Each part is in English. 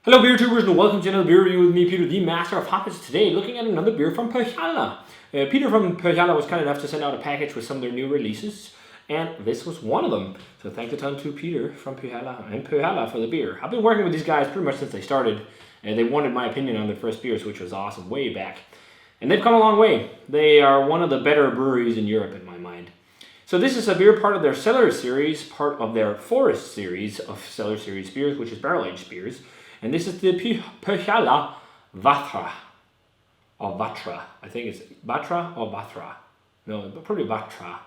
Hello beer tubers and welcome to another beer review with me, Peter, the master of hoppers. Today looking at another beer from Põhjala. Peter from Põhjala was kind enough to send out a package with some of their new releases, and this was one of them. So thanks a ton to Peter from Põhjala and Põhjala for the beer. I've been working with these guys pretty much since they started, and they wanted my opinion on their first beers, which was awesome way back. And they've come a long way. They are one of the better breweries in Europe in my mind. So this is a beer part of their Cellar series, part of their Forest series of Cellar series beers, which is barrel-aged beers. And this is the Põhjala Vahtra, or Vahtra. I think it's Vahtra or Vahtra. No, probably Vahtra.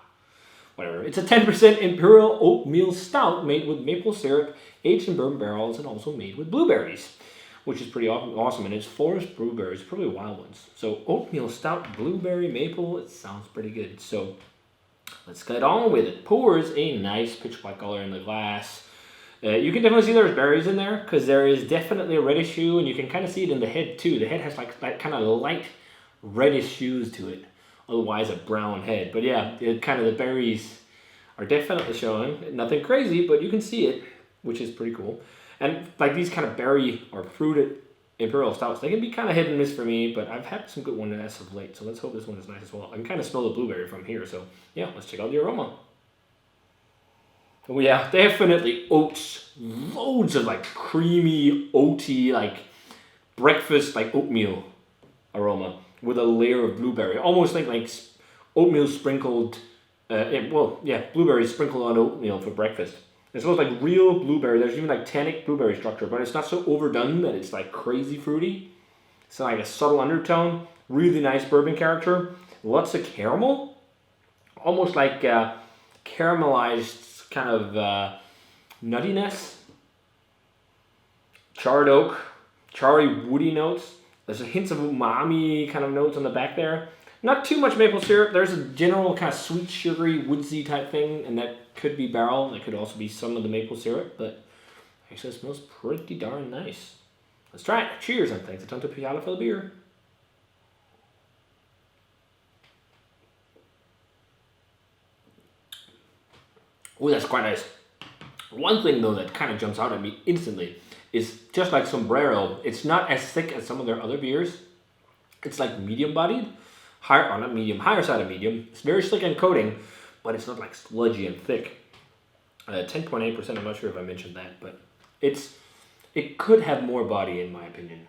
Whatever. It's a 10% Imperial oatmeal stout made with maple syrup, aged in bourbon barrels, and also made with blueberries, which is pretty awesome. And it's forest blueberries, probably wild ones. So oatmeal stout, blueberry, maple, it sounds pretty good. So let's get on with it. Pours a nice pitch black color in the glass. You can definitely see there's berries in there because there is definitely a reddish hue, and you can kind of see it in the head too. The head has like kind of light reddish hues to it, otherwise a brown head. But yeah, the berries are definitely showing. Nothing crazy, but you can see it, which is pretty cool. And like these kind of berry or fruited Imperial stouts, they can be kind of hit and miss for me, but I've had some good ones as of late. So let's hope this one is nice as well. I can kind of smell the blueberry from here, so yeah, let's check out the aroma. Oh yeah, definitely oats. Loads of like creamy, oaty, like breakfast, like oatmeal aroma with a layer of blueberry. Almost like oatmeal sprinkled, blueberry sprinkled on oatmeal for breakfast. It smells like real blueberry. There's even like tannic blueberry structure, but it's not so overdone that it's like crazy fruity. It's like a subtle undertone. Really nice bourbon character. Lots of caramel. Almost like caramelized kind of nuttiness, charred oak, charry woody notes. There's a hints of umami kind of notes on the back there. Not too much maple syrup. There's a general kind of sweet, sugary, woodsy type thing, and that could be barrel. That could also be some of the maple syrup, but actually it smells pretty darn nice. Let's try it. Cheers, and thanks a ton to Põhjala for the beer. Oh, that's quite nice. One thing though that kind of jumps out at me instantly is just like Sombrero, it's not as thick as some of their other beers. It's like medium bodied, higher side of medium. It's very slick and coating, but it's not like sludgy and thick. 10.8%, I'm not sure if I mentioned that, but it could have more body in my opinion.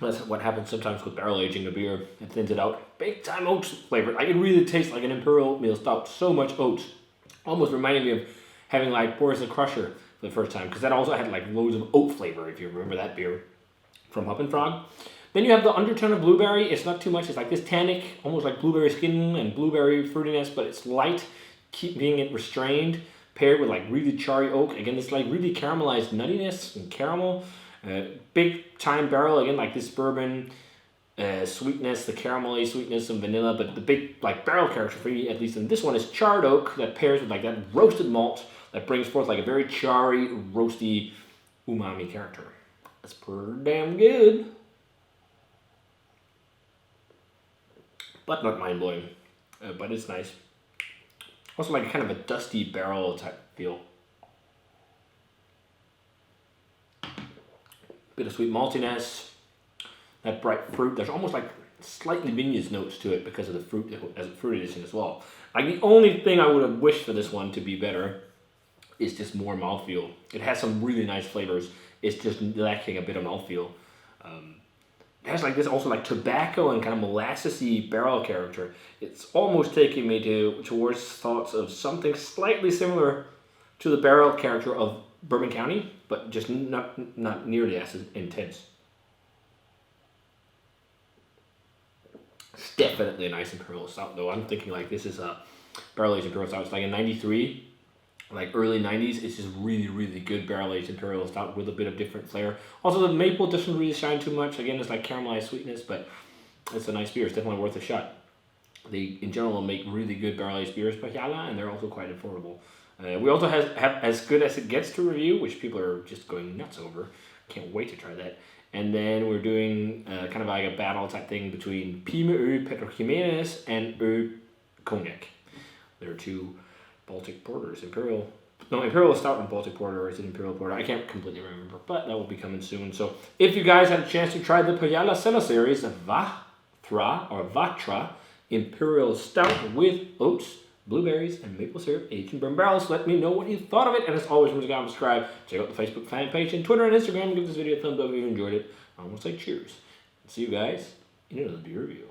That's what happens sometimes with barrel aging a beer. It thins it out. Big time oats flavor. Like it really tastes like an Imperial oatmeal stout. So much oats. Almost reminded me of having like Boris the Crusher for the first time, because that also had like loads of oat flavor, if you remember that beer from Hop and Frog. Then you have the undertone of blueberry. It's not too much. It's like this tannic, almost like blueberry skin and blueberry fruitiness, but it's light, keeping it restrained, paired with like really charry oak. Again, this like really caramelized nuttiness and caramel. Big time barrel, again, like this bourbon sweetness, the caramelly sweetness and vanilla, but the big like barrel character for me, at least in this one, is charred oak that pairs with like that roasted malt that brings forth like a very charry, roasty umami character. That's pretty damn good, but not mind blowing. But it's nice. Also like kind of a dusty barrel type feel. Bit of sweet maltiness, that bright fruit. There's almost like slightly vineyard notes to it because of the fruit as a fruit addition as well. Like the only thing I would have wished for this one to be better is just more mouthfeel. It has some really nice flavors. It's just lacking a bit of mouthfeel. It has like this also like tobacco and kind of molassesy barrel character. It's almost taking me towards thoughts of something slightly similar to the barrel character of Bourbon County, but just not nearly as intense. It's definitely a nice Imperial Stout though. I'm thinking like this is a barrel-aged Imperial Stout. It's like a 93, like early 90s. It's just really, really good barrel-aged Imperial Stout with a bit of different flair. Also the maple doesn't really shine too much. Again, it's like caramelized sweetness, but it's a nice beer. It's definitely worth a shot. They, in general, make really good barrel-aged beers, Põhjala, and they're also quite affordable. We also have As Good As It Gets to review, which people are just going nuts over. Can't wait to try that. And then we're doing kind of like a battle type thing between Pime Ö Petrojimenez and Ö Cognac. There are two Baltic porters, Imperial No, Imperial Stout and Baltic Porter, or is it Imperial Porter? I can't completely remember, but that will be coming soon. So if you guys had a chance to try the Põhjala Cellar series of Vahtra Imperial Stout with oats, blueberries, and maple syrup aged in bourbon barrels, let me know what you thought of it. And as always, remember to subscribe, check out the Facebook fan page and Twitter and Instagram. Give this video a thumbs up if you enjoyed it. I want to say cheers. See you guys in another beer review.